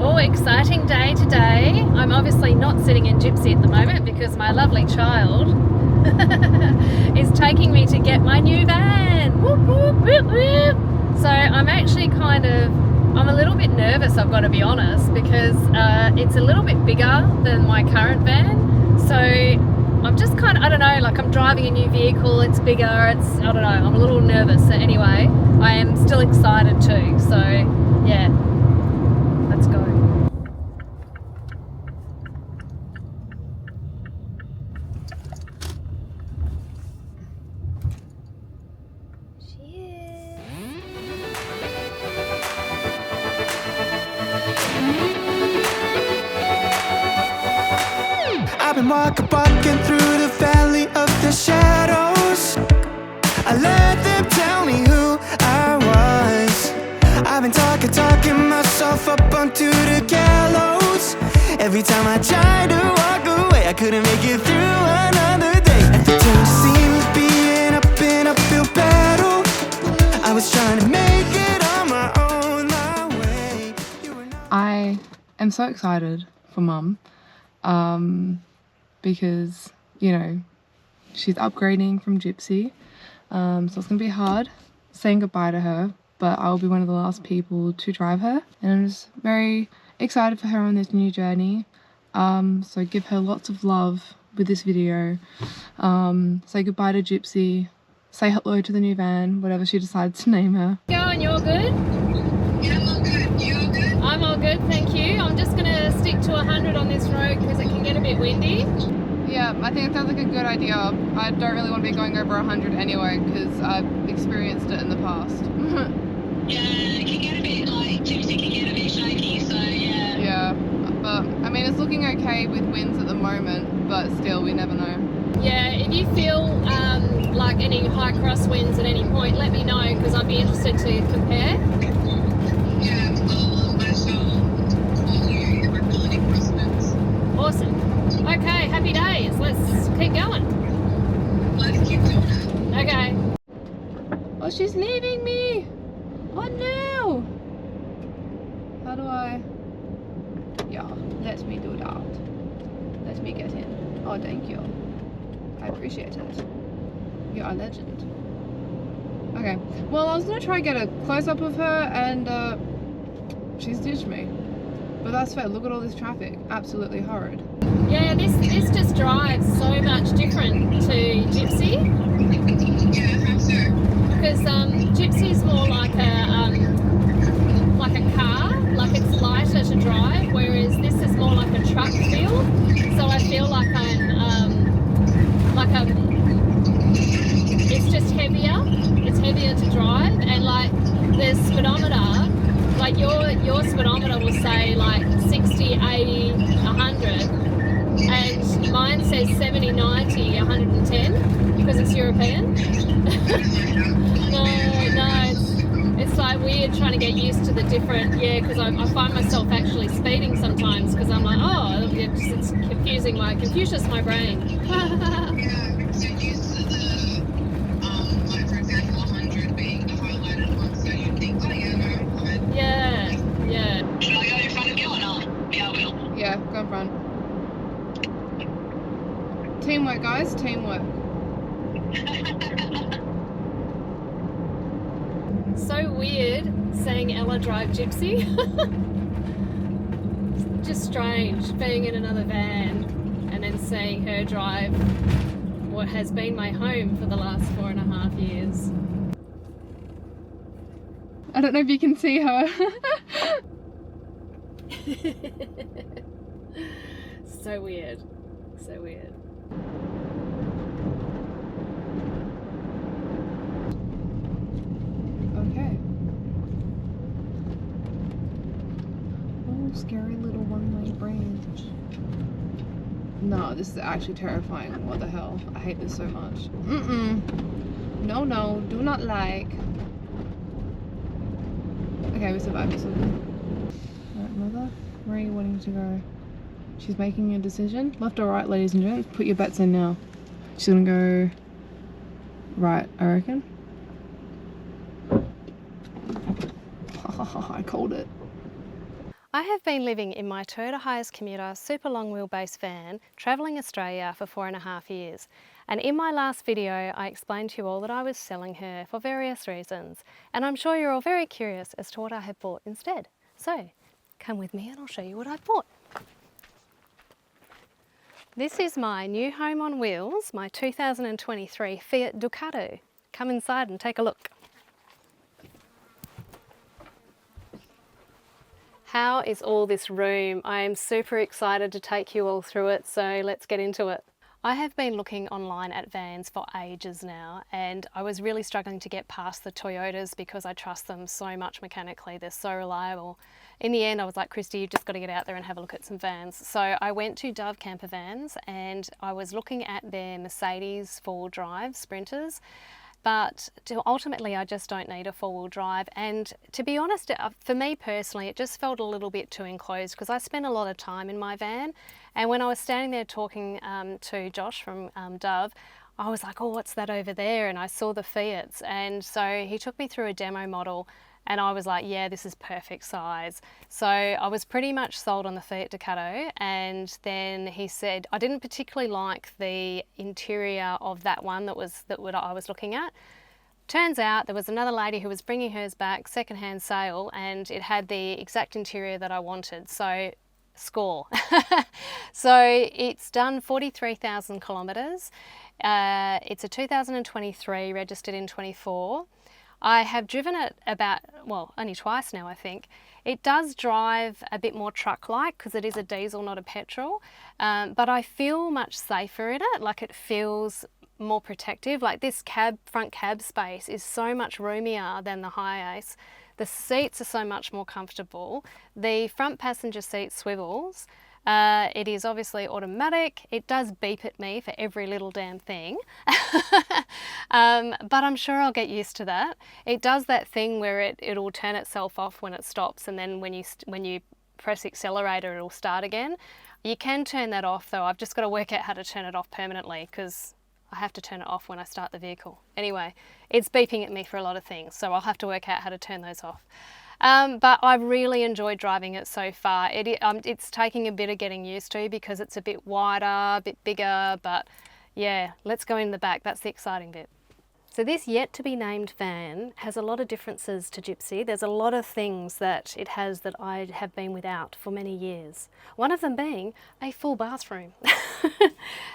Oh, exciting day today. I'm obviously not sitting in Gypsy at the moment because my lovely child is taking me to get my new van. Whoop, whoop, whoop, whoop. So I'm actually I'm a little bit nervous, I've got to be honest, because it's a little bit bigger than my current van. So I'm just I don't know, like I'm driving a new vehicle, it's bigger, I don't know, I'm a little nervous. So anyway, I am still excited too. So yeah, let's go. I've been walking through the valley of the shadows. I let them tell me who I was. I've been talking myself up onto the gallows. Every time I tried to walk away, I couldn't make it through another day. Every time seemed to be an uphill battle. I was trying to make it on my own, my way. I am so excited for Mum. Because, you know, she's upgrading from Gypsy, so it's going to be hard saying goodbye to her, but I'll be one of the last people to drive her, and I'm just very excited for her on this new journey. So give her lots of love with this video, say goodbye to Gypsy, say hello to the new van, whatever she decides to name her. Going, you're good? Yeah, I'm all good. You all good? I'm all good, thank you. I'm just going to stick to 100 on this road because it can get a bit windy. Yeah, I think it sounds like a good idea. I don't really want to be going over 100 anyway because I've experienced it in the past. Yeah, it can get a bit, Gypsy can get a bit shaky, so yeah. Yeah, but I mean it's looking okay with winds at the moment, but still we never know. Yeah, if you feel like any high cross winds at any point, let me know because I'd be interested to compare. Yeah, I shall call you if I feel any crosswinds. Awesome. Okay, happy days. Let's keep going. Let's keep doing it. Okay. Oh, she's leaving me! Oh no! How do I... Yeah, let me do that. Let me get in. Oh, thank you. I appreciate it. You're a legend. Okay, well I was gonna try and get a close-up of her and she's ditched me. But that's fair, look at all this traffic. Absolutely horrid. Yeah, this just drives so much different to Gypsy. Yeah, how so? Because Gypsy's more like a car, like it's lighter to drive, whereas this is more like a truck feel. So I feel like it's just heavier. It's heavier to drive, and like the speedometer, like your speedometer will say like 60, 80, 100, and mine says 70, 90, 110 because it's European. No, it's like weird trying to get used to the different, because I find myself actually speeding sometimes because I'm like, oh, it's confusing confuses my brain. Yeah, because you're used to the, for example, 100 being the highlighted one, so you think, oh yeah, no, I'm fine. Yeah. Should I go in front of you or not? Yeah, I will. Yeah, go in front. Teamwork, guys, teamwork. So weird saying Ella drive Gypsy. Just strange being in another van and then seeing her drive what has been my home for the last 4.5 years. I don't know if you can see her. So weird. So weird. Okay. Oh, scary little one-way branch. No, this is actually terrifying. What the hell? I hate this so much. No, do not like. Okay, we survived this one. Alright, mother, where are you wanting to go? She's making a decision. Left or right, ladies and gents? Put your bets in now. She's gonna go right, I reckon. I called it. I have been living in my Toyota Hiace commuter super long wheelbase van travelling Australia for 4.5 years, and in my last video I explained to you all that I was selling her for various reasons, and I'm sure you're all very curious as to what I have bought instead. So come with me and I'll show you what I've bought. This is my new home on wheels, my 2023 Fiat Ducato. Come inside and take a look. How is all this room? I am super excited to take you all through it, so let's get into it. I have been looking online at vans for ages now, and I was really struggling to get past the Toyotas because I trust them so much mechanically. They're so reliable. In the end, I was like, Christy, you've just got to get out there and have a look at some vans. So I went to Dove Camper Vans and I was looking at their Mercedes four-wheel drive Sprinters. But ultimately I just don't need a four-wheel drive, and to be honest, for me personally it just felt a little bit too enclosed because I spend a lot of time in my van, and when I was standing there talking to Josh from Dove, I was like, oh, what's that over there? And I saw the Fiats, and so he took me through a demo model and I was like, yeah, this is perfect size. So I was pretty much sold on the Fiat Ducato, and then he said, I didn't particularly like the interior of that one that I was looking at. Turns out there was another lady who was bringing hers back secondhand sale, and it had the exact interior that I wanted. So score. So it's done 43,000 kilometres. It's a 2023, registered in 24. I have driven it about, well, only twice now, I think. It does drive a bit more truck-like because it is a diesel, not a petrol, but I feel much safer in it. Like, it feels more protective. Like, this front cab space is so much roomier than the Hiace. The seats are so much more comfortable. The front passenger seat swivels. It is obviously automatic. It does beep at me for every little damn thing, but I'm sure I'll get used to that. It does that thing where it'll turn itself off when it stops, and then when you press the accelerator it'll start again. You can turn that off though. I've just got to work out how to turn it off permanently because I have to turn it off when I start the vehicle. Anyway, it's beeping at me for a lot of things, so I'll have to work out how to turn those off. But I've really enjoyed driving it so far. It's taking a bit of getting used to because it's a bit wider, a bit bigger, but yeah, let's go in the back. That's the exciting bit. So this yet to be named van has a lot of differences to Gypsy. There's a lot of things that it has that I have been without for many years. One of them being a full bathroom.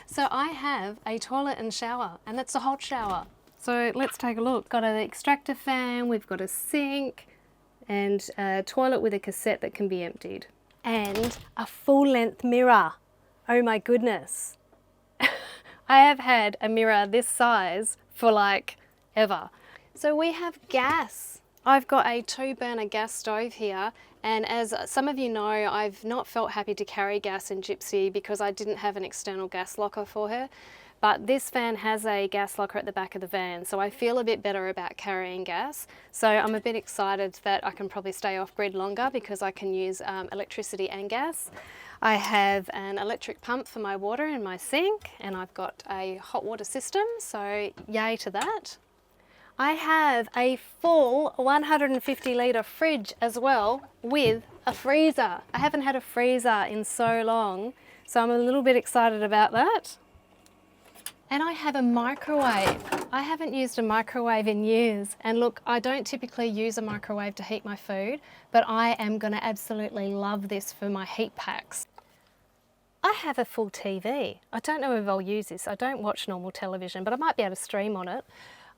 So I have a toilet and shower, and that's a hot shower. So let's take a look. Got an extractor fan, we've got a sink, and a toilet with a cassette that can be emptied. And a full-length mirror. Oh my goodness. I have had a mirror this size for like ever. So we have gas. I've got a 2-burner gas stove here, and as some of you know, I've not felt happy to carry gas in Gypsy because I didn't have an external gas locker for her. But this van has a gas locker at the back of the van, so I feel a bit better about carrying gas. So I'm a bit excited that I can probably stay off grid longer because I can use electricity and gas. I have an electric pump for my water in my sink, and I've got a hot water system, so yay to that. I have a full 150 litre fridge as well with a freezer. I haven't had a freezer in so long, so I'm a little bit excited about that. And I have a microwave. I haven't used a microwave in years. And look, I don't typically use a microwave to heat my food, but I am gonna absolutely love this for my heat packs. I have a full TV. I don't know if I'll use this. I don't watch normal television, but I might be able to stream on it.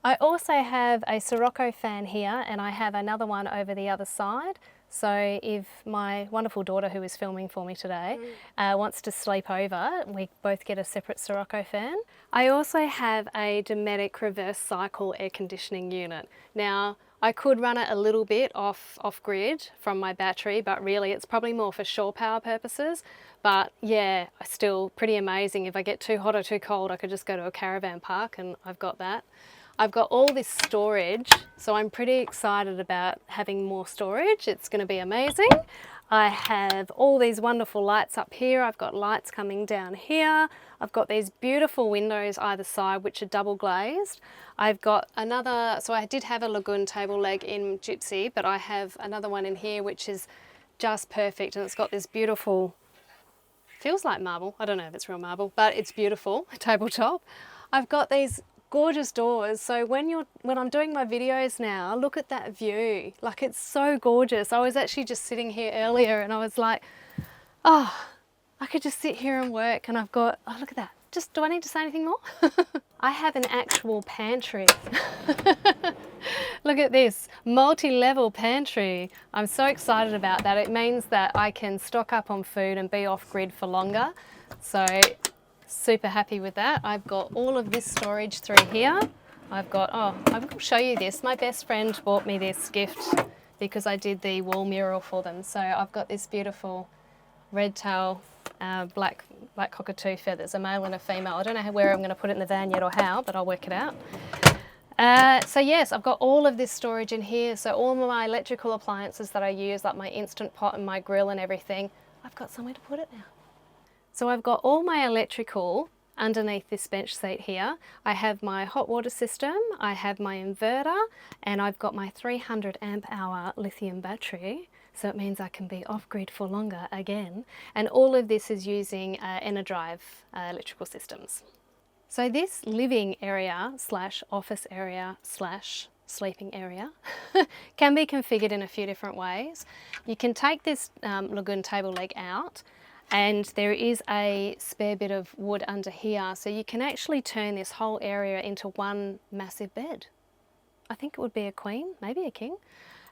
I also have a Sirocco fan here, and I have another one over the other side. So if my wonderful daughter, who is filming for me today, wants to sleep over, we both get a separate Sirocco fan. I also have a Dometic reverse cycle air conditioning unit. Now, I could run it a little bit off grid from my battery, but really it's probably more for shore power purposes. But yeah, still pretty amazing. If I get too hot or too cold, I could just go to a caravan park and I've got that. I've got all this storage, so I'm pretty excited about having more storage. It's going to be amazing. I have all these wonderful lights up here. I've got lights coming down here. I've got these beautiful windows either side which are double glazed. I've got another, so I did have a Lagoon table leg in Gypsy, but I have another one in here which is just perfect, and it's got this beautiful, feels like marble, I don't know if it's real marble, but it's beautiful tabletop. I've got these gorgeous doors, so when I'm doing my videos now, look at that view, like it's so gorgeous. I was actually just sitting here earlier and I was like, oh, I could just sit here and work, and I've got, oh look at that, just, do I need to say anything more? I have an actual pantry. Look at this, multi-level pantry. I'm so excited about that. It means that I can stock up on food and be off grid for longer. So super happy with that. I've got all of this storage through here. I've got, oh, I will show you this. My best friend bought me this gift because I did the wall mural for them. So I've got this beautiful red tail, black cockatoo feathers, a male and a female. I don't know where I'm going to put it in the van yet or how, but I'll work it out. So yes, I've got all of this storage in here. So all of my electrical appliances that I use, like my Instant Pot and my grill and everything, I've got somewhere to put it now. So I've got all my electrical underneath this bench seat here. I have my hot water system, I have my inverter, and I've got my 300 amp hour lithium battery. So it means I can be off grid for longer again. And all of this is using Enerdrive electrical systems. So this living area slash office area slash sleeping area can be configured in a few different ways. You can take this lagoon table leg out, and there is a spare bit of wood under here, so you can actually turn this whole area into one massive bed. I think it would be a queen, maybe a king.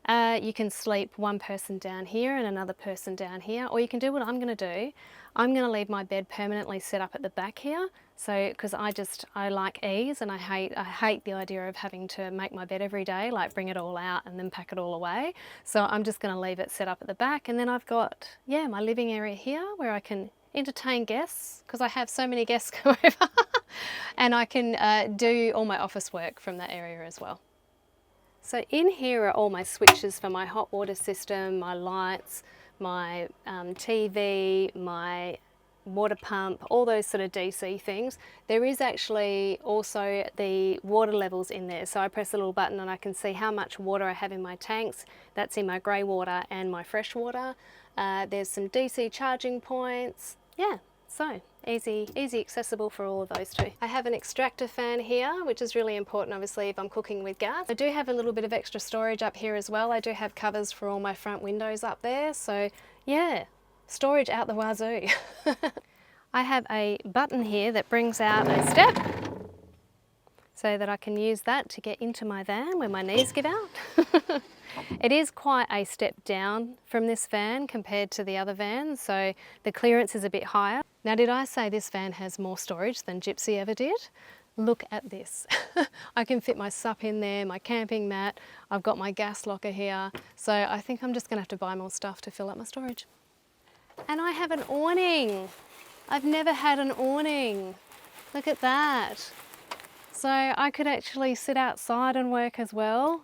You can sleep one person down here and another person down here, or you can do what I'm going to do. I'm going to leave my bed permanently set up at the back here, so because I like ease, and I hate the idea of having to make my bed every day, like bring it all out and then pack it all away. So I'm just going to leave it set up at the back, and then I've got, yeah, my living area here where I can entertain guests, because I have so many guests come over, and I can do all my office work from that area as well. So in here are all my switches for my hot water system, my lights, my TV, my water pump, all those sort of DC things. There is actually also the water levels in there. So I press a little button and I can see how much water I have in my tanks. That's in my grey water and my fresh water. There's some DC charging points. Yeah, so easy accessible for all of those too. I have an extractor fan here, which is really important obviously if I'm cooking with gas. I do have a little bit of extra storage up here as well. I do have covers for all my front windows up there, so yeah, storage out the wazoo. I have a button here that brings out a step so that I can use that to get into my van when my knees give out. It is quite a step down from this van compared to the other vans, so the clearance is a bit higher. Now, did I say this van has more storage than Gypsy ever did? Look at this. I can fit my sup in there, my camping mat, I've got my gas locker here, so I think I'm just going to have to buy more stuff to fill up my storage. And I have an awning. I've never had an awning. Look at that. So I could actually sit outside and work as well.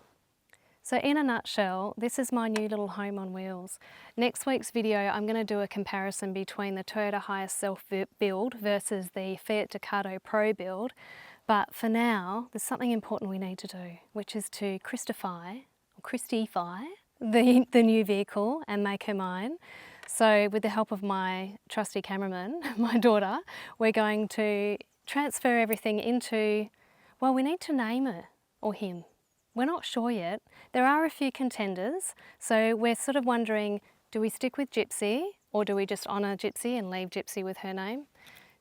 So in a nutshell, this is my new little home on wheels. Next week's video, I'm going to do a comparison between the Toyota Hiace self-build versus the Fiat Ducato Pro build. But for now, there's something important we need to do, which is to Christify the new vehicle and make her mine. So with the help of my trusty cameraman, my daughter, we're going to transfer everything into, well, we need to name her or him. We're not sure yet. There are a few contenders, so we're sort of wondering, do we stick with Gypsy or do we just honour Gypsy and leave Gypsy with her name?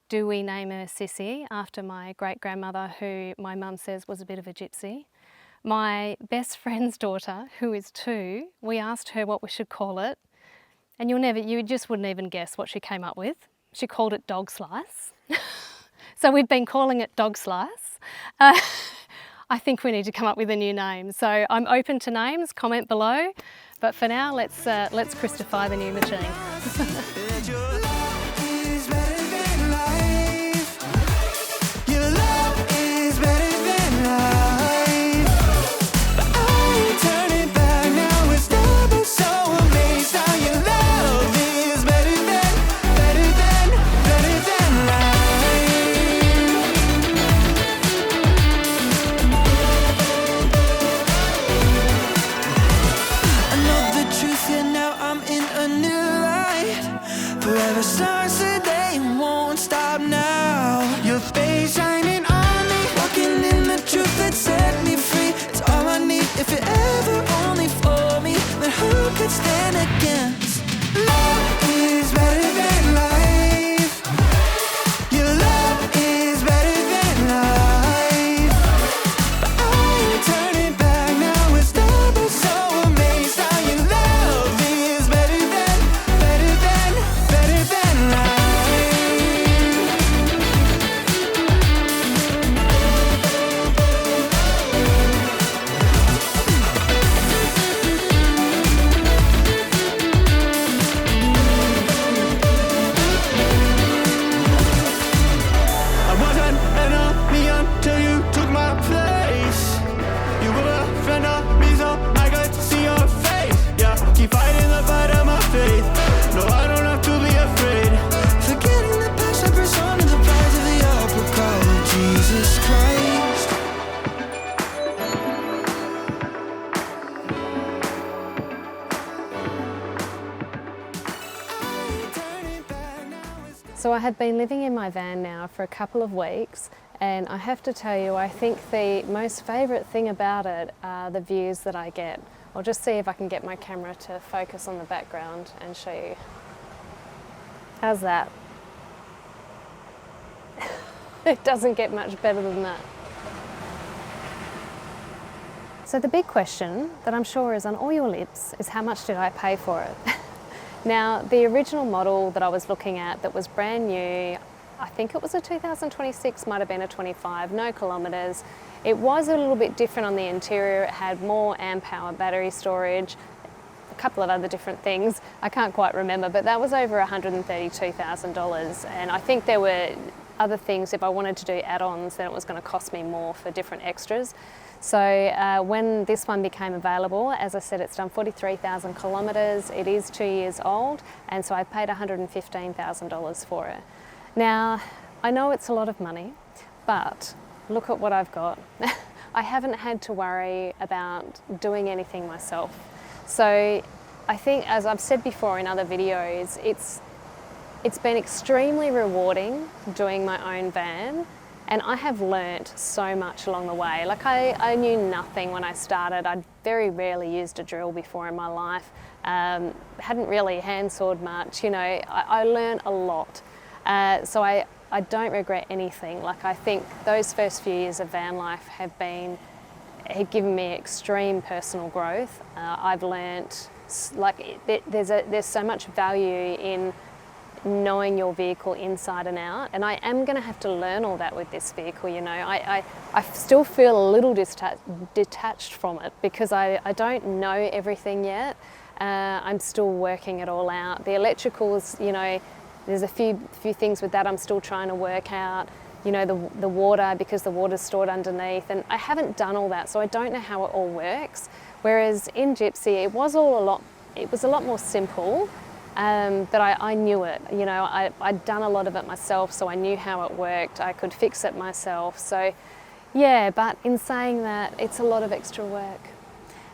Do we name her Sissy after my great-grandmother, who my mum says was a bit of a gypsy? My best friend's daughter, who is 2, we asked her what we should call it, and you just wouldn't even guess what she came up with. She called it Dog Slice. So we've been calling it Dog Slice. I think we need to come up with a new name. So I'm open to names, comment below. But for now, let's Christify the new machine. In a So I have been living in my van now for a couple of weeks, and I have to tell you, I think the most favourite thing about it are the views that I get. I'll just see if I can get my camera to focus on the background and show you. How's that? It doesn't get much better than that. So the big question that I'm sure is on all your lips is, how much did I pay for it? Now, the original model that I was looking at that was brand new, I think it was a 2026, might have been a 25, no kilometres. It was a little bit different on the interior. It had more amp hour battery storage, a couple of other different things. I can't quite remember, but that was over $132,000. And I think there were other things, if I wanted to do add-ons, then it was going to cost me more for different extras. So when this one became available, as I said, it's done 43,000 kilometres, it is 2 years old, and so I paid $115,000 for it. Now, I know it's a lot of money, but look at what I've got. I haven't had to worry about doing anything myself. So I think, as I've said before in other videos, it's been extremely rewarding doing my own van, and I have learnt so much along the way. Like I knew nothing when I started. I'd very rarely used a drill before in my life. Hadn't really hand-sawed much, you know. I learned a lot. So I don't regret anything. Like, I think those first few years of van life have given me extreme personal growth. I've learnt, like, there's so much value in knowing your vehicle inside and out, and I am going to have to learn all that with this vehicle, you know. I still feel a little detached from it because I don't know everything yet. I'm still working it all out. The electricals, you know, there's a few things with that I'm still trying to work out. You know, the water, because the water's stored underneath, and I haven't done all that, so I don't know how it all works. Whereas in Gypsy, it was a lot more simple. But I knew it, you know, I'd done a lot of it myself, so I knew how it worked. I could fix it myself. So yeah, but in saying that, it's a lot of extra work.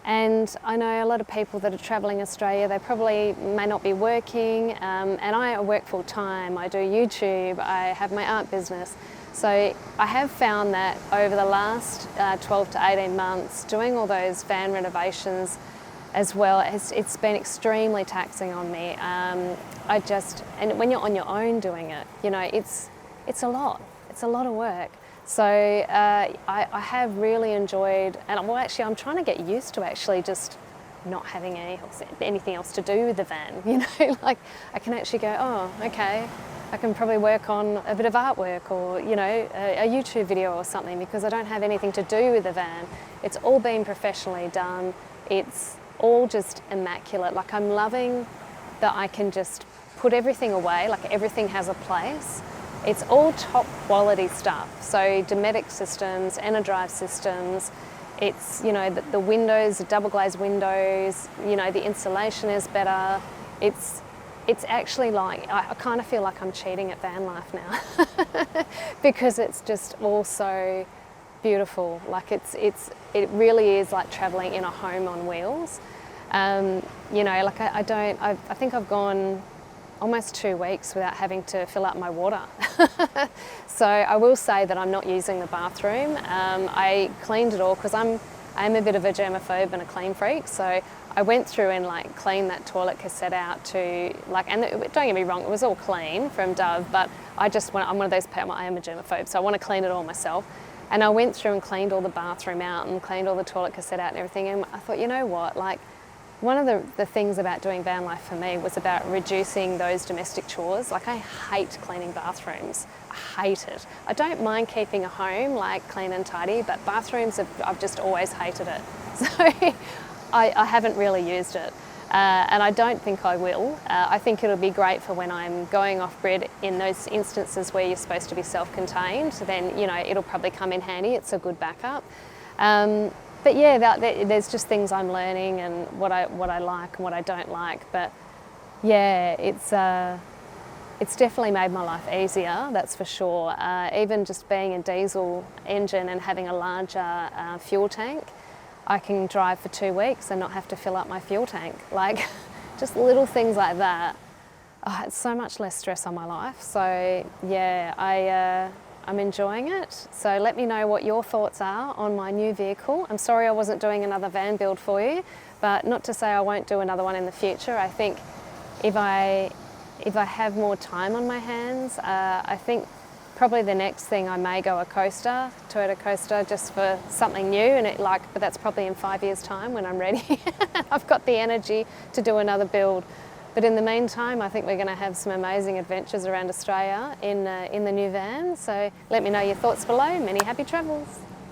And I know a lot of people that are travelling Australia, they probably may not be working, and I work full time. I do YouTube, I have my art business. So I have found that over the last 12 to 18 months, doing all those van renovations as well, it's been extremely taxing on me. And when you're on your own doing it, you know, it's a lot of work. So I have really enjoyed, and well, actually I'm trying to get used to actually just not having anything else to do with the van, you know. Like, I can actually go, oh, okay, I can probably work on a bit of artwork, or, you know, a YouTube video or something, because I don't have anything to do with the van. It's all been professionally done. It's all just immaculate. Like, I'm loving that I can just put everything away, like everything has a place. It's all top quality stuff. So Dometic systems, Enerdrive systems, it's, you know, the windows, the double glazed windows, you know, the insulation is better. It's actually like, I kind of feel like I'm cheating at van life now because it's just all so beautiful. Like, it really is like traveling in a home on wheels. You know, like I think I've gone almost 2 weeks without having to fill up my water. So I will say that I'm not using the bathroom. I cleaned it all because I'm a bit of a germaphobe and a clean freak. So I went through and like cleaned that toilet cassette out to like, and don't get me wrong, it was all clean from Dove, but I'm one of those people, I am a germaphobe, so I want to clean it all myself. And I went through and cleaned all the bathroom out and cleaned all the toilet cassette out and everything. And I thought, you know what, like, one of the things about doing van life for me was about reducing those domestic chores. Like, I hate cleaning bathrooms. I hate it. I don't mind keeping a home like clean and tidy, but bathrooms, I've just always hated it. So I haven't really used it. And I don't think I will. I think it'll be great for when I'm going off-grid in those instances where you're supposed to be self-contained. Then, you know, it'll probably come in handy. It's a good backup. But yeah, there's just things I'm learning and what I like and what I don't like. But yeah, it's definitely made my life easier, that's for sure. Even just being a diesel engine and having a larger fuel tank, I can drive for 2 weeks and not have to fill up my fuel tank. Like, just little things like that Oh, it's so much less stress on my life. So yeah, I'm enjoying it. So let me know what your thoughts are on my new vehicle. I'm sorry I wasn't doing another van build for you, but not to say I won't do another one in the future. I think if I have more time on my hands, I think probably the next thing I may go a coaster, Toyota Coaster, just for something new. And but that's probably in 5 years' time when I'm ready. I've got the energy to do another build. But in the meantime, I think we're going to have some amazing adventures around Australia in the new van. So let me know your thoughts below. Many happy travels.